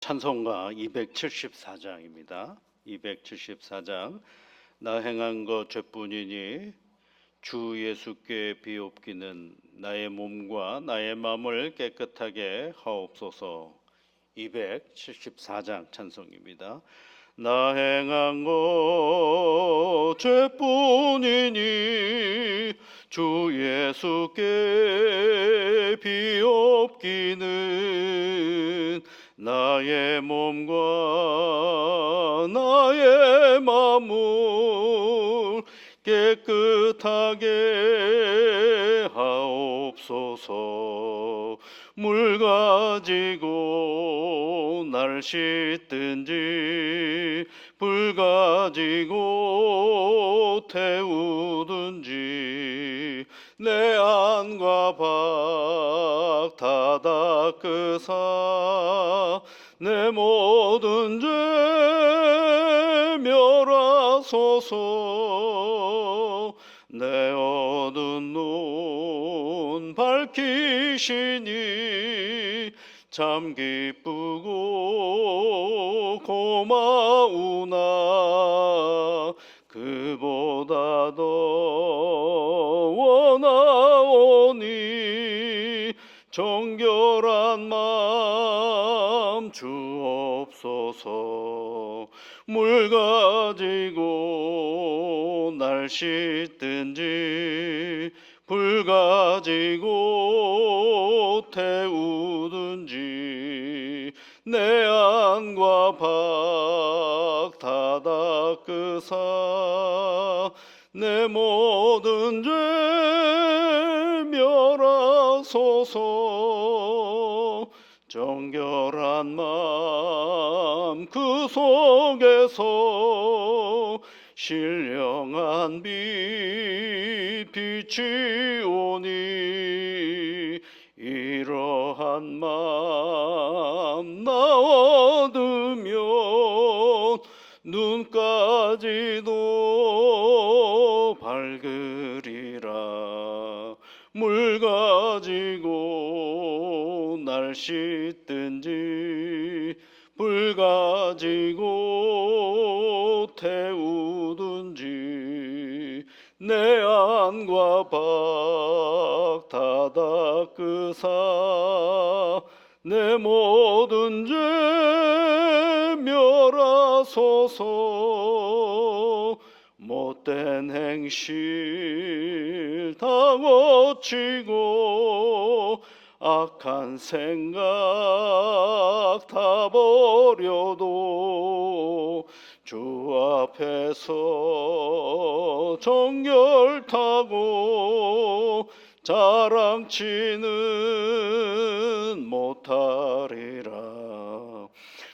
찬송가 274장입니다. 274장. 나 행한 것 죄뿐이니 주 예수께 비옵기는 나의 몸과 나의 마음을 깨끗하게 하옵소서. 274장 찬송입니다. 나 행한 것 죄뿐이니 주 예수께 비옵기는 나의 몸과 나의 마음을 깨끗하게 하옵소서. 물 가지고 날 씻든지 불 가지고 태우든지 내 안과 밖 다 닦으사 내 모든 죄 멸하소서. 내 어두운 눈 밝히시니 참 기쁘고 고마우나 그보다 더 원하오니 정결한 마음 주옵소서. 물 가지고 날 씻든지 불 가지고 태우든지 내 안과 밖 다 닦으사 내 모든 죄 멸하소서. 정결한 마음 그 속에서 신령한 빛 비치오니 이러한 마음 나 얻으면 눈까지도 밝으리라. 물 가지고 날 씻든지 불 가지고 태우든지 내 안과 밖 다 닦으사 내 모든 죄 멸하소서. 못된 행실 다 고치고 악한 생각 다 버려도 주 앞에서 정결타고 자랑치는 못하리라.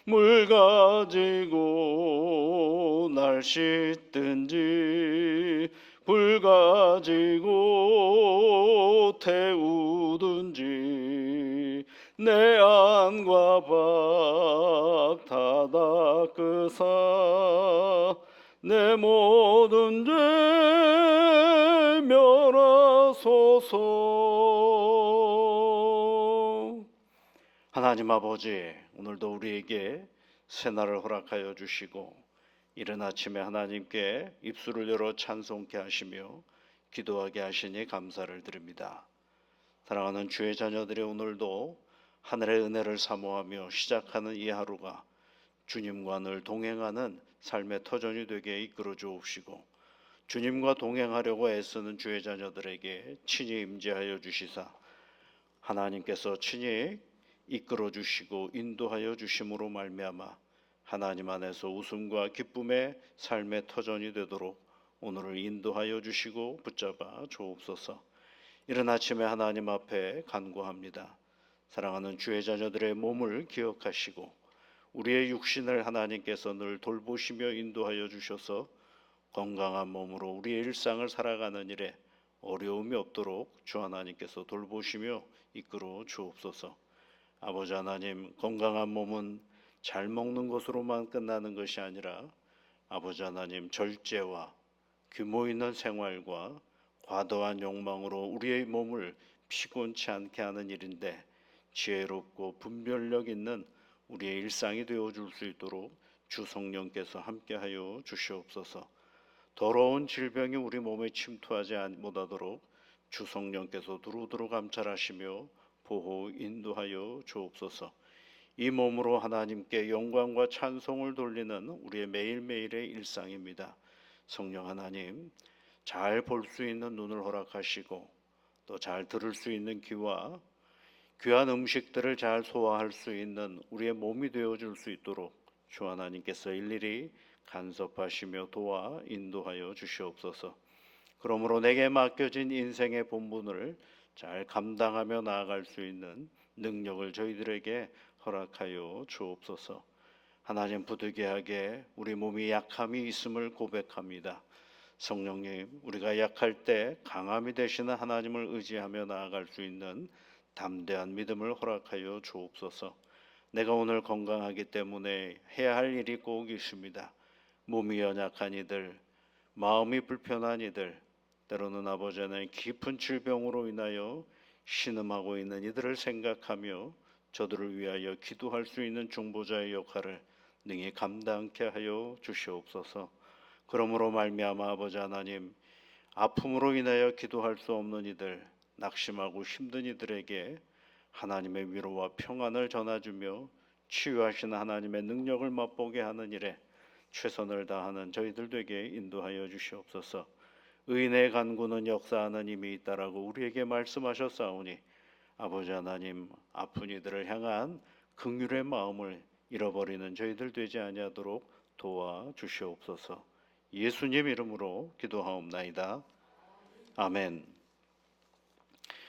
물 가지고 날 씻든지 불 가지고 태우든지 내 안과 밖 다 닦으사 내 모든 죄 멸하소서. 하나님 아버지, 오늘도 우리에게 새날을 허락하여 주시고 이른 아침에 하나님께 입술을 열어 찬송케 하시며 기도하게 하시니 감사를 드립니다. 사랑하는 주의 자녀들이 오늘도 하늘의 은혜를 사모하며 시작하는 이 하루가 주님과 늘 동행하는 삶의 터전이 되게 이끌어 주옵시고 주님과 동행하려고 애쓰는 주의 자녀들에게 친히 임재하여 주시사 하나님께서 친히 이끌어 주시고 인도하여 주심으로 말미암아 하나님 안에서 웃음과 기쁨의 삶의 터전이 되도록 오늘을 인도하여 주시고 붙잡아 주옵소서. 이른 아침에 하나님 앞에 간구합니다. 사랑하는 주의 자녀들의 몸을 기억하시고 우리의 육신을 하나님께서 늘 돌보시며 인도하여 주셔서 건강한 몸으로 우리의 일상을 살아가는 일에 어려움이 없도록 주 하나님께서 돌보시며 이끌어 주옵소서. 아버지 하나님, 건강한 몸은 잘 먹는 것으로만 끝나는 것이 아니라 아버지 하나님, 절제와 규모 있는 생활과 과도한 욕망으로 우리의 몸을 피곤치 않게 하는 일인데 지혜롭고 분별력 있는 우리의 일상이 되어 줄 수 있도록 주 성령께서 함께하여 주시옵소서. 더러운 질병이 우리 몸에 침투하지 못하도록 주 성령께서 두루두루 감찰하시며 보호 인도하여 주옵소서. 이 몸으로 하나님께 영광과 찬송을 돌리는 우리의 매일매일의 일상입니다. 성령 하나님, 잘 볼 수 있는 눈을 허락하시고 또 잘 들을 수 있는 귀와 귀한 음식들을 잘 소화할 수 있는 우리의 몸이 되어줄 수 있도록 주 하나님께서 일일이 간섭하시며 도와 인도하여 주시옵소서. 그러므로 내게 맡겨진 인생의 본분을 잘 감당하며 나아갈 수 있는 능력을 저희들에게 허락하여 주옵소서. 하나님, 부득이하게 우리 몸이 약함이 있음을 고백합니다. 성령님, 우리가 약할 때 강함이 되시는 하나님을 의지하며 나아갈 수 있는 담대한 믿음을 허락하여 주옵소서. 내가 오늘 건강하기 때문에 해야 할 일이 꼭 있습니다. 몸이 연약한 이들, 마음이 불편한 이들, 때로는 아버지 하나님 깊은 질병으로 인하여 신음하고 있는 이들을 생각하며 저들을 위하여 기도할 수 있는 중보자의 역할을 능히 감당케 하여 주시옵소서. 그러므로 말미암아 아버지 하나님, 아픔으로 인하여 기도할 수 없는 이들, 낙심하고 힘든 이들에게 하나님의 위로와 평안을 전해주며 치유하시는 하나님의 능력을 맛보게 하는 일에 최선을 다하는 저희들 되게 인도하여 주시옵소서. 의인의 간구는 역사하는 힘이 있다라고 우리에게 말씀하셨사오니 아버지 하나님, 아픈 이들을 향한 긍휼의 마음을 잃어버리는 저희들 되지 아니하도록 도와주시옵소서. 예수님 이름으로 기도하옵나이다. 아멘.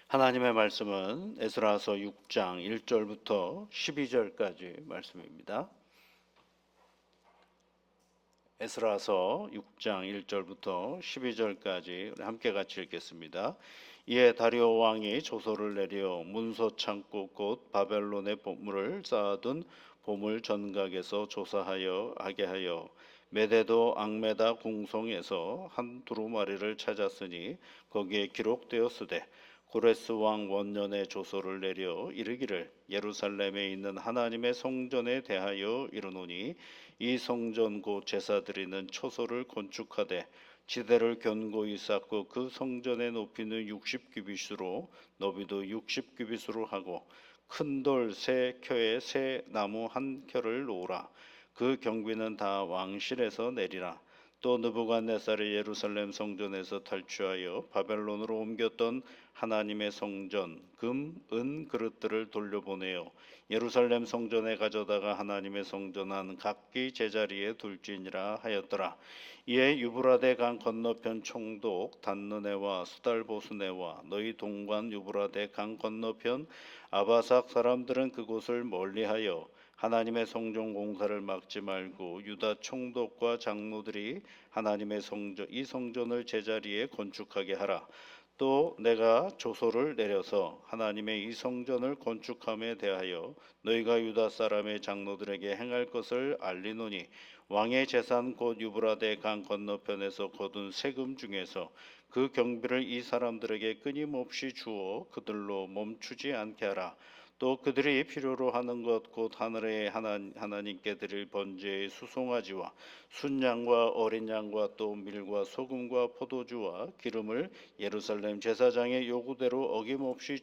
하나님의 말씀은 에스라서 6장 1절부터 12절까지 말씀입니다. 에스라서 6장 1절부터 12절까지 함께 같이 읽겠습니다. 이에 다리오 왕이 조서를 내려 문서 창고 곧 바벨론의 보물을 쌓아둔 보물 전각에서 조사하여 하게 메데도 앙메다 궁성에서 한 두루마리를 찾았으니 거기에 기록되었으되 고레스 왕 원년에 조서를 내려 이르기를 예루살렘에 있는 하나님의 성전에 대하여 이르노니 이 성전 곧 제사 드리는 초소를 건축하되 지대를 견고히 쌓고 그 성전의 높이는 60규빗으로 너비도 60규빗으로 하고 큰 돌 세 켜에 새 나무 한 켜를 놓으라. 그 경비는 다 왕실에서 내리라. 또 느부갓네살이 예루살렘 성전에서 탈취하여 바벨론으로 옮겼던 하나님의 성전 금, 은 그릇들을 돌려보내어 예루살렘 성전에 가져다가 하나님의 성전한 각기 제자리에 둘지니라 하였더라. 이에 유브라데 강 건너편 총독 단느네와 수달보스네와 너희 동관 유브라데 강 건너편 아바삭 사람들은 그곳을 멀리하여 하나님의 성전 공사를 막지 말고 유다 총독과 장로들이 하나님의 성전 이 성전을 제자리에 건축하게 하라. 또 내가 조서를 내려서 하나님의 이 성전을 건축함에 대하여 너희가 유다 사람의 장로들에게 행할 것을 알리노니 왕의 재산 곧 유브라데 강 건너편에서 거둔 세금 중에서 그 경비를 이 사람들에게 끊임없이 주어 그들로 멈추지 않게 하라. 또 그들이 필요로 하는 것 곧 하늘의 하나님께 드릴 번제의 수송아지와 순양과 어린 양과 또 밀과 소금과 포도주와 기름을 예루살렘 제사장의 요구대로 어김없이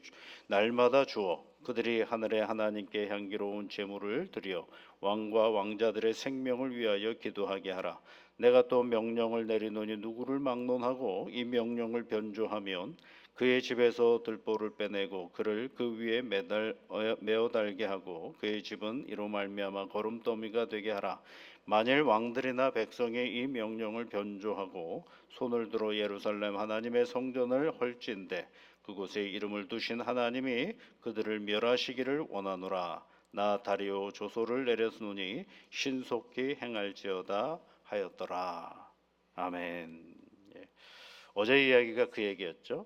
날마다 주어 그들이 하늘의 하나님께 향기로운 제물을 드려 왕과 왕자들의 생명을 위하여 기도하게 하라. 내가 또 명령을 내리노니 누구를 막론하고 이 명령을 변조하면 그의 집에서 들보를 빼내고 그를 그 위에 메어 달게 하고 그의 집은 이로 말미암아 거름더미가 되게 하라. 만일 왕들이나 백성이 이 명령을 변조하고 손을 들어 예루살렘 하나님의 성전을 헐진대 그곳에 이름을 두신 하나님이 그들을 멸하시기를 원하노라. 나 다리오 조소를 내렸으니 신속히 행할지어다 하였더라. 아멘. 어제 이야기가 그 얘기였죠.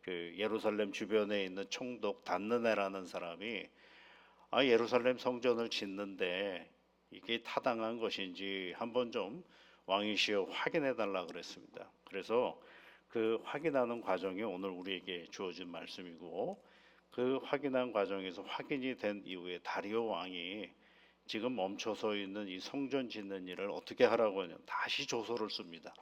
그 예루살렘 주변에 있는 총독 단느네라는 사람이 예루살렘 성전을 짓는데 이게 타당한 것인지 한번 좀 왕이시여 확인해 달라 그랬습니다. 그래서 그 확인하는 과정이 오늘 우리에게 주어진 말씀이고 그 확인한 과정에서 확인이 된 이후에 다리오 왕이 지금 멈춰서 있는 이 성전 짓는 일을 어떻게 하라고 하냐면 다시 조서를 씁니다.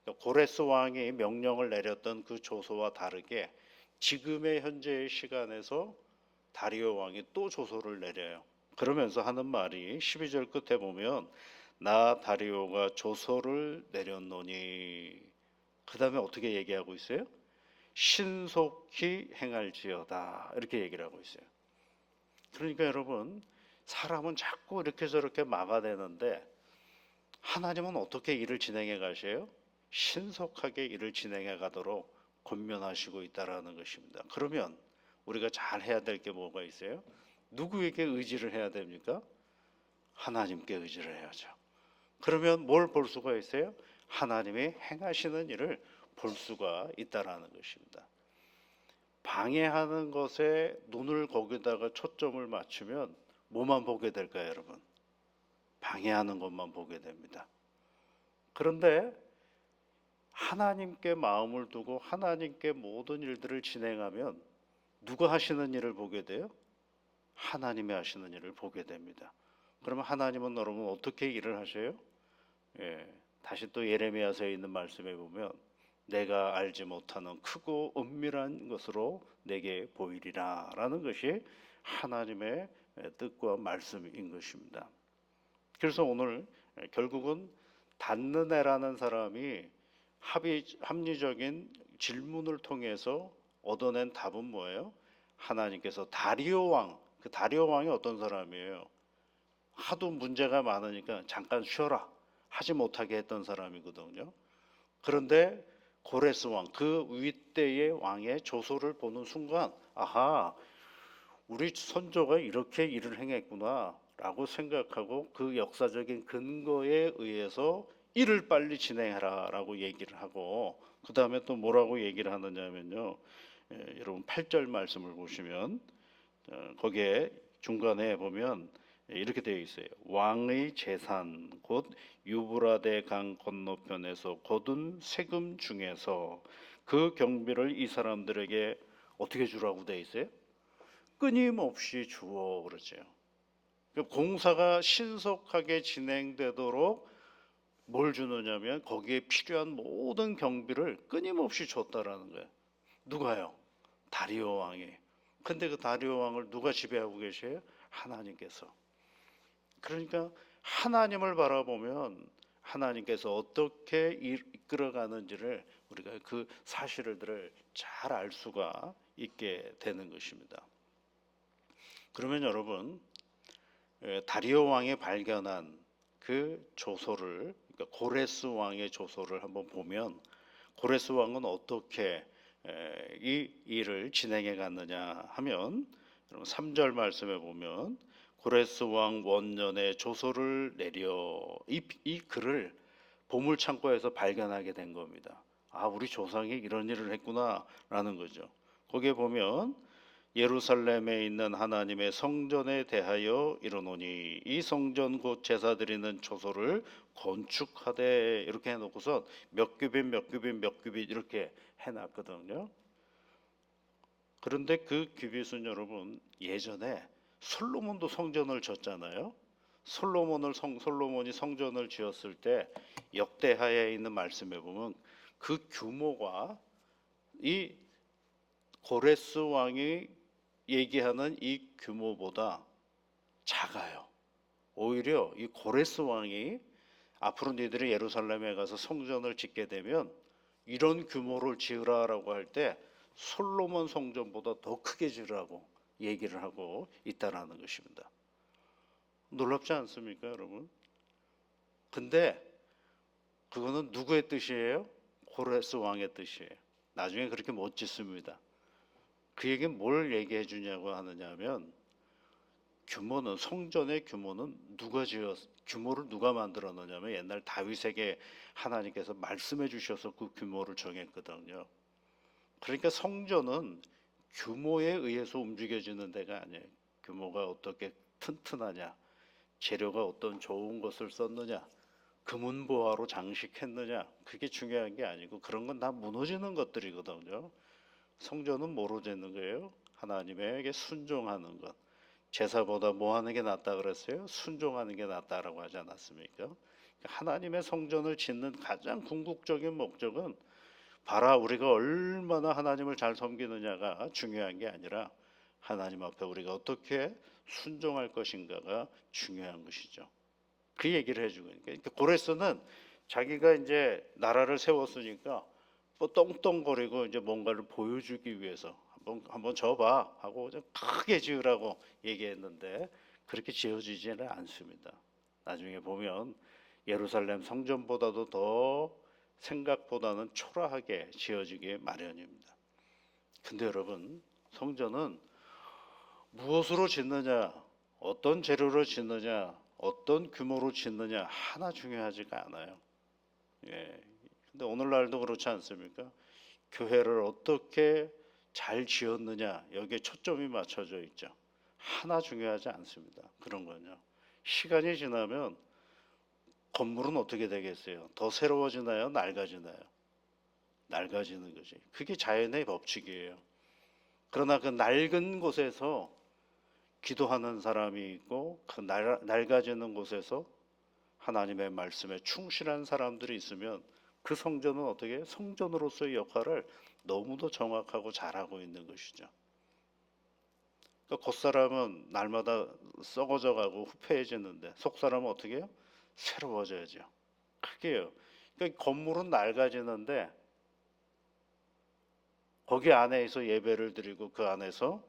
그러니까 고레스 왕이 명령을 내렸던 그 조서와 다르게 지금의 현재의 시간에서 다리오 왕이 또 조서를 내려요. 그러면서 하는 말이 12절 끝에 보면 나 다리오가 조서를 내렸노니, 그 다음에 어떻게 얘기하고 있어요? 신속히 행할지어다, 이렇게 얘기를 하고 있어요. 그러니까 여러분, 사람은 자꾸 이렇게 저렇게 막아대는데 하나님은 어떻게 일을 진행해 가셔요? 신속하게 일을 진행해 가도록 권면하시고 있다라는 것입니다. 그러면 우리가 잘 해야 될 게 뭐가 있어요? 누구에게 의지를 해야 됩니까? 하나님께 의지를 해야죠. 그러면 뭘 볼 수가 있어요? 하나님이 행하시는 일을 볼 수가 있다라는 것입니다. 방해하는 것에 눈을 거기다가 초점을 맞추면 뭐만 보게 될까요, 여러분? 방해하는 것만 보게 됩니다. 그런데 하나님께 마음을 두고 하나님께 모든 일들을 진행하면 누가 하시는 일을 보게 돼요? 하나님이 하시는 일을 보게 됩니다. 그러면 하나님은 여러분 어떻게 일을 하셔요? 다시 또 예레미야서에 있는 말씀에 보면 내가 알지 못하는 크고 은밀한 것으로 내게 보이리라 라는 것이 하나님의 뜻과 말씀인 것입니다. 그래서 오늘 결국은 단느네라는 사람이 합리적인 질문을 통해서 얻어낸 답은 뭐예요? 하나님께서 다리오 왕, 그 다리오 왕이 어떤 사람이에요? 하도 문제가 많으니까 잠깐 쉬어라 하지 못하게 했던 사람이거든요. 그런데 고레스 왕, 그 윗대의 왕의 조소를 보는 순간 아하, 우리 선조가 이렇게 일을 행했구나 라고 생각하고 그 역사적인 근거에 의해서 일을 빨리 진행해라 라고 얘기를 하고, 그 다음에 또 뭐라고 얘기를 하느냐면요, 여러분 8절 말씀을 보시면 거기에 중간에 보면 이렇게 되어 있어요. 왕의 재산 곧 유브라데 강 건너편에서 거둔 세금 중에서 그 경비를 이 사람들에게 어떻게 주라고 되어 있어요? 끊임없이 주어 그러죠. 공사가 신속하게 진행되도록 뭘 주느냐면 거기에 필요한 모든 경비를 끊임없이 줬다라는 거예요. 누가요? 다리오 왕이. 근데 그 다리오 왕을 누가 지배하고 계셔요? 하나님께서. 그러니까 하나님을 바라보면 하나님께서 어떻게 이끌어가는지를 우리가 그 사실들을 잘 알 수가 있게 되는 것입니다. 그러면 여러분, 다리오 왕이 발견한 그 조서를, 그러니까 고레스 왕의 조서를 한번 보면 고레스 왕은 어떻게 이 일을 진행해 갔느냐 하면 3절 말씀에 보면 고레스 왕 원년에 조서를 내려 이 글을 보물 창고에서 발견하게 된 겁니다. 아, 우리 조상이 이런 일을 했구나라는 거죠. 거기에 보면 예루살렘에 있는 하나님의 성전에 대하여 이르노니 이 성전 곧 제사 드리는 초소를 건축하되, 이렇게 해놓고서 몇 규빗 몇 규빗 몇 규빗 이렇게 해놨거든요. 그런데 그 규빗은 여러분 예전에 솔로몬도 성전을 졌잖아요. 솔로몬이 성전을 지었을 때 역대하에 있는 말씀에 보면 그 규모가 이 고레스 왕이 얘기하는 이 규모보다 작아요. 오히려 이 고레스 왕이 앞으로 너희들이 예루살렘에 가서 성전을 짓게 되면 이런 규모를 지으라라고 할 때 솔로몬 성전보다 더 크게 지으라고 얘기를 하고 있다라는 것입니다. 놀랍지 않습니까, 여러분? 근데 그거는 누구의 뜻이에요? 고레스 왕의 뜻이에요. 나중에 그렇게 못 짓습니다. 그 얘기는 뭘 얘기해 주냐고 하느냐면 규모는, 성전의 규모는 규모를 누가 만들었느냐면 옛날 다윗에게 하나님께서 말씀해 주셔서 그 규모를 정했거든요. 그러니까 성전은 규모에 의해서 움직여지는 데가 아니에요. 규모가 어떻게 튼튼하냐, 재료가 어떤 좋은 것을 썼느냐, 금은보화로 장식했느냐, 그게 중요한 게 아니고 그런 건 다 무너지는 것들이거든요. 성전은 뭐로 짓는 거예요? 하나님에게 순종하는 것, 제사보다 뭐 하는 게 낫다 그랬어요? 순종하는 게 낫다라고 하지 않았습니까? 그러니까 하나님의 성전을 짓는 가장 궁극적인 목적은 봐라 우리가 얼마나 하나님을 잘 섬기느냐가 중요한 게 아니라 하나님 앞에 우리가 어떻게 순종할 것인가가 중요한 것이죠. 그 얘기를 해주고 있는 거예요. 그러니까 고레스는 자기가 이제 나라를 세웠으니까 뭐 떵떵거리고 이제 뭔가를 보여주기 위해서 한번 져봐 하고 좀 크게 지으라고 얘기했는데 그렇게 지어지지는 않습니다. 나중에 보면 예루살렘 성전보다도 더 생각보다는 초라하게 지어지기 마련입니다. 근데 여러분 성전은 무엇으로 짓느냐, 어떤 재료로 짓느냐, 어떤 규모로 짓느냐 하나 중요하지가 않아요. 예. 근데 오늘날도 그렇지 않습니까? 교회를 어떻게 잘 지었느냐 여기에 초점이 맞춰져 있죠. 하나 중요하지 않습니다. 그런 건요. 시간이 지나면 건물은 어떻게 되겠어요? 더 새로워지나요? 낡아지나요? 낡아지는 거지. 그게 자연의 법칙이에요. 그러나 그 낡은 곳에서 기도하는 사람이 있고 그 낡아지는 곳에서 하나님의 말씀에 충실한 사람들이 있으면 그 성전은 어떻게 성전으로서의 역할을 너무도 정확하고 잘하고 있는 것이죠. 그러니까 겉사람은 날마다 썩어져 가고 후패해지는데 속사람은 어떻게 해요? 새로워져야죠. 크게요. 그러니까 건물은 낡아지는데 거기 안에서 예배를 드리고 그 안에서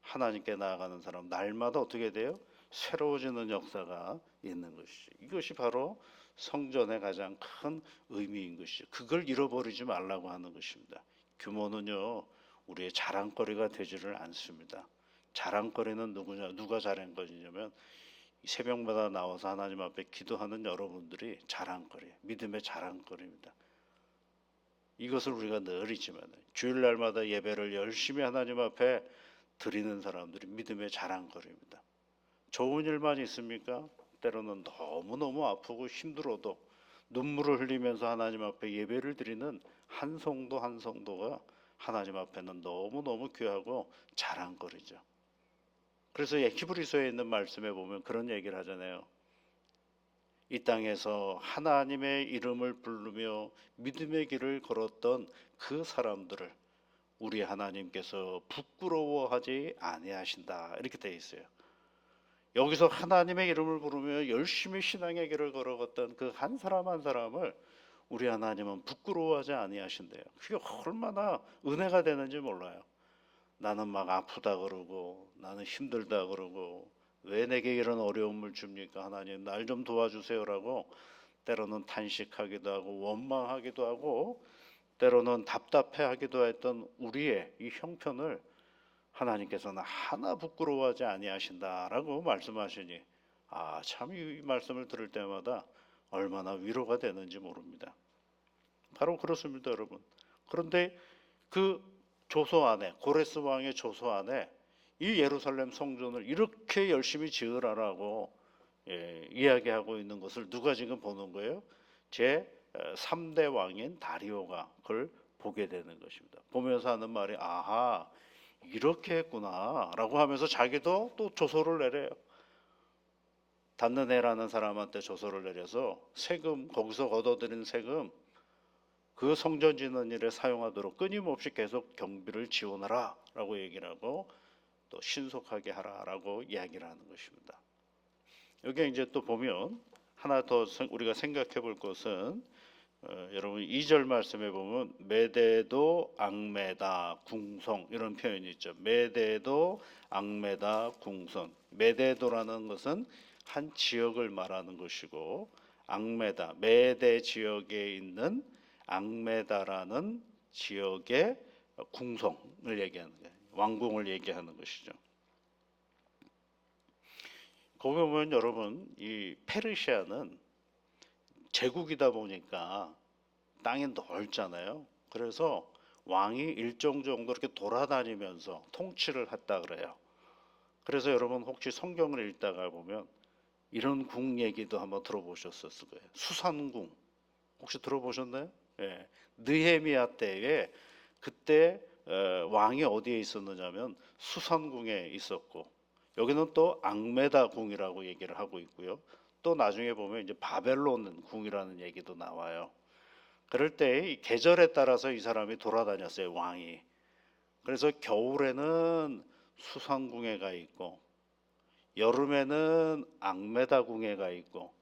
하나님께 나아가는 사람 날마다 어떻게 돼요? 새로워지는 역사가 있는 것이죠. 이것이 바로 성전의 가장 큰 의미인 것이죠. 그걸 잃어버리지 말라고 하는 것입니다. 규모는요 우리의 자랑거리가 되지를 않습니다. 자랑거리는 누구냐? 누가 자랑거리냐면 새벽마다 나와서 하나님 앞에 기도하는 여러분들이 자랑거리, 믿음의 자랑거리입니다. 이것을 우리가 늘 잊지만 주일날마다 예배를 열심히 하나님 앞에 드리는 사람들이 믿음의 자랑거리입니다. 좋은 일만 있습니까? 때로는 너무너무 아프고 힘들어도 눈물을 흘리면서 하나님 앞에 예배를 드리는 한 성도 한 성도가 하나님 앞에는 너무너무 귀하고 자랑거리죠. 그래서 히브리서에 있는 말씀에 보면 그런 얘기를 하잖아요. 이 땅에서 하나님의 이름을 부르며 믿음의 길을 걸었던 그 사람들을 우리 하나님께서 부끄러워하지 아니하신다 이렇게 돼 있어요. 여기서 하나님의 이름을 부르며 열심히 신앙의 길을 걸어갔던 그 한 사람 한 사람을 우리 하나님은 부끄러워하지 아니하신대요. 그게 얼마나 은혜가 되는지 몰라요. 나는 막 아프다 그러고 나는 힘들다 그러고 왜 내게 이런 어려움을 줍니까? 하나님 날 좀 도와주세요라고 때로는 탄식하기도 하고 원망하기도 하고 때로는 답답해하기도 했던 우리의 이 형편을 하나님께서는 하나 부끄러워하지 아니하신다라고 말씀하시니 참 이 말씀을 들을 때마다 얼마나 위로가 되는지 모릅니다. 바로 그렇습니다, 여러분. 그런데 그 조서 안에 고레스 왕의 조서 안에 이 예루살렘 성전을 이렇게 열심히 지으라라고 이야기하고 있는 것을 누가 지금 보는 거예요? 제 3대 왕인 다리오가 그걸 보게 되는 것입니다. 보면서 하는 말이 아하 이렇게 했구나라고 하면서 자기도 또 조서를 내려요. 단느네라는 사람한테 조서를 내려서 세금 거기서 걷어들인 세금 그 성전 짓는 일에 사용하도록 끊임없이 계속 경비를 지원하라라고 얘기를 하고 또 신속하게 하라라고 이야기를 하는 것입니다. 여기 이제 또 보면 하나 더 우리가 생각해 볼 것은 여러분 2절 말씀에 보면 메데도 악메다 궁성 이런 표현이 있죠. 메데도 악메다 궁성. 메데도라는 것은 한 지역을 말하는 것이고 악메다 메데 지역에 있는 악메다라는 지역의 궁성을 얘기하는 거예요. 왕궁을 얘기하는 것이죠. 거기 보면 여러분 이 페르시아는 제국이다 보니까 땅이 넓잖아요. 그래서 왕이 일정 정도 이렇게 돌아다니면서 통치를 했다 그래요. 그래서 여러분 혹시 성경을 읽다가 보면 이런 궁 얘기도 한번 들어보셨을 거예요. 수산궁 혹시 들어보셨나요? 예. 느헤미야 때에 그때 왕이 어디에 있었느냐면 수산궁에 있었고 여기는 또 앙메다 궁이라고 얘기를 하고 있고요. 또 나중에 보면 이제 바벨론 궁이라는 얘기도 나와요. 그럴 때 이 계절에 따라서 이 사람이 돌아다녔어요, 왕이. 그래서 겨울에는 수상궁에 가 있고, 여름에는 앙메다 궁에 가 있고,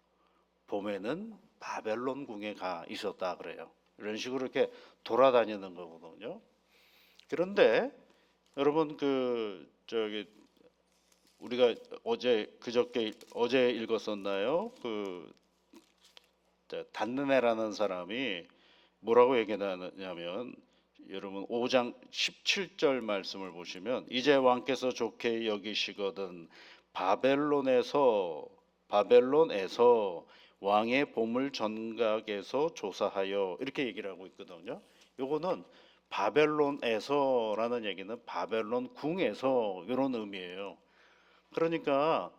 봄에는 바벨론 궁에 가 있었다 그래요. 이런 식으로 이렇게 돌아다니는 거거든요. 그런데 여러분 우리가 어제 읽었었나요? 단느네라는 사람이 뭐라고 얘기하냐면, 여러분 5장 17절 말씀을 보시면, 이제 왕께서 좋게 여기시거든 바벨론에서 왕의 보물 전각에서 조사하여, 이렇게 얘기를 하고 있거든요. 요거는 바벨론에서라는 얘기는 바벨론 궁에서, 이런 의미예요. 그러니까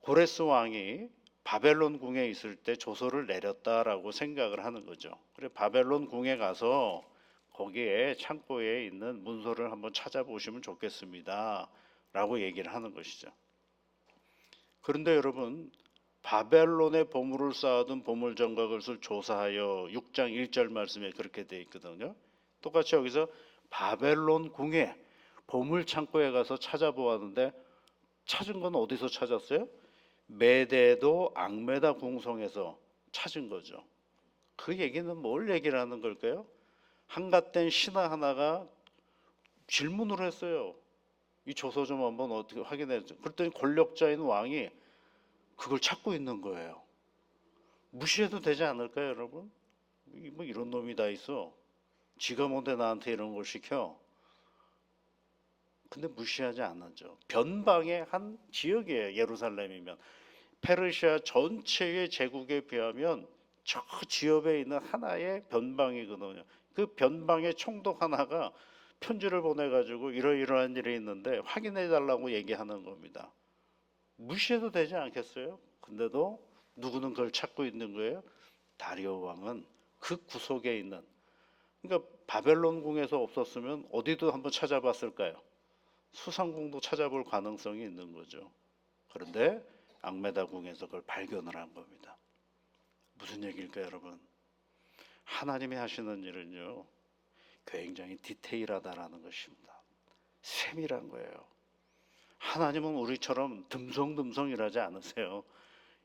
고레스 왕이 바벨론 궁에 있을 때 조서를 내렸다라고 생각을 하는 거죠. 그래 바벨론 궁에 가서 거기에 창고에 있는 문서를 한번 찾아보시면 좋겠습니다 라고 얘기를 하는 것이죠. 그런데 여러분, 바벨론의 보물을 쌓아둔 보물정각을 조사하여 6장 1절 말씀에 그렇게 돼 있거든요. 똑같이 여기서 바벨론 궁에 보물 창고에 가서 찾아보았는데, 찾은 건 어디서 찾았어요? 메데도 앙메다 궁성에서 찾은 거죠. 그 얘기는 뭘 얘기를 하는 걸까요? 한갓된 신하 하나가 질문을 했어요. 이 조서 좀 한번 어떻게 확인해 주세요. 그랬더니 권력자인 왕이 그걸 찾고 있는 거예요. 무시해도 되지 않을까요, 여러분? 뭐 이런 놈이 다 있어. 지가 뭔데 나한테 이런 걸 시켜? 근데 무시하지 않았죠. 변방의 한 지역이에요. 예루살렘이면 페르시아 전체의 제국에 비하면 저 지역에 있는 하나의 변방이거든요. 그 변방의 총독 하나가 편지를 보내가지고 이러이러한 일이 있는데 확인해 달라고 얘기하는 겁니다. 무시해도 되지 않겠어요? 근데도 누구는 그걸 찾고 있는 거예요. 다리오 왕은 그 구석에 있는, 그러니까 바벨론 궁에서 없었으면 어디도 한번 찾아봤을까요? 수상궁도 찾아볼 가능성이 있는 거죠. 그런데 앙메다 궁에서 그걸 발견을 한 겁니다. 무슨 얘기일까요, 여러분? 하나님이 하시는 일은요, 굉장히 디테일하다라는 것입니다. 세밀한 거예요. 하나님은 우리처럼 듬성듬성 일하지 않으세요.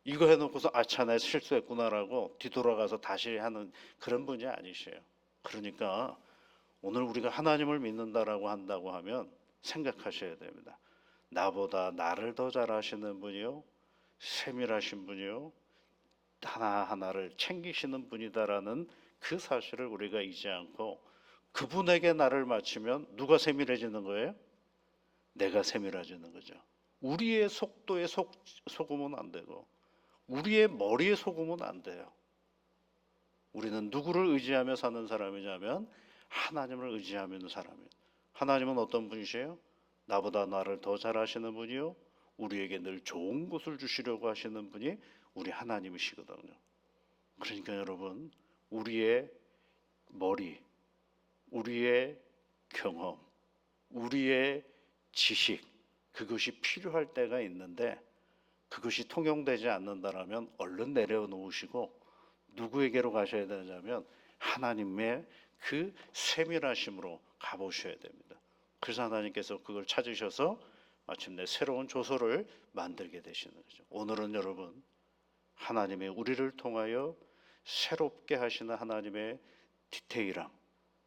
이거 해놓고서 아차 내 실수했구나라고 뒤돌아가서 다시 하는 그런 분이 아니세요. 그러니까 오늘 우리가 하나님을 믿는다라고 한다고 하면 생각하셔야 됩니다. 나보다 나를 더 잘하시는 분이요, 세밀하신 분이요, 하나하나를 챙기시는 분이다라는 그 사실을 우리가 잊지 않고, 그분에게 나를 맞추면 누가 세밀해지는 거예요? 내가 세밀해지는 거죠. 우리의 속도에 속으면 안 되고, 우리의 머리에 속으면 안 돼요. 우리는 누구를 의지하며 사는 사람이냐면 하나님을 의지하며 있는 사람이에요. 하나님은 어떤 분이세요? 나보다 나를 더 잘하시는 분이요, 우리에게 늘 좋은 것을 주시려고 하시는 분이 우리 하나님이시거든요. 그러니까 여러분, 우리의 머리, 우리의 경험, 우리의 지식, 그것이 필요할 때가 있는데, 그것이 통용되지 않는다라면 얼른 내려놓으시고 누구에게로 가셔야 되냐면 하나님의 그 세밀하심으로 가보셔야 됩니다. 그래서 하나님께서 그걸 찾으셔서 마침내 새로운 조서를 만들게 되시는 거죠. 오늘은 여러분, 하나님의 우리를 통하여 새롭게 하시는 하나님의 디테일함,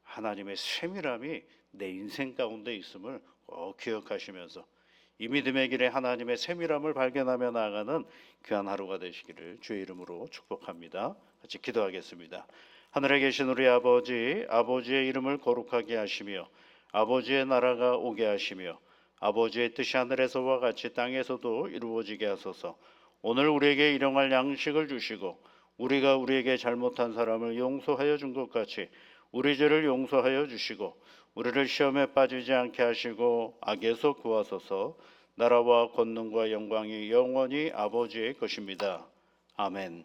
하나님의 세밀함이 내 인생 가운데 있음을 꼭 기억하시면서 이 믿음의 길에 하나님의 세밀함을 발견하며 나아가는 귀한 하루가 되시기를 주의 이름으로 축복합니다. 같이 기도하겠습니다. 하늘에 계신 우리 아버지, 아버지의 이름을 거룩하게 하시며 아버지의 나라가 오게 하시며 아버지의 뜻이 하늘에서와 같이 땅에서도 이루어지게 하소서. 오늘 우리에게 일용할 양식을 주시고 우리가 우리에게 잘못한 사람을 용서하여 준 것 같이 우리 죄를 용서하여 주시고 우리를 시험에 빠지지 않게 하시고 악에서 구하소서. 나라와 권능과 영광이 영원히 아버지의 것입니다. 아멘.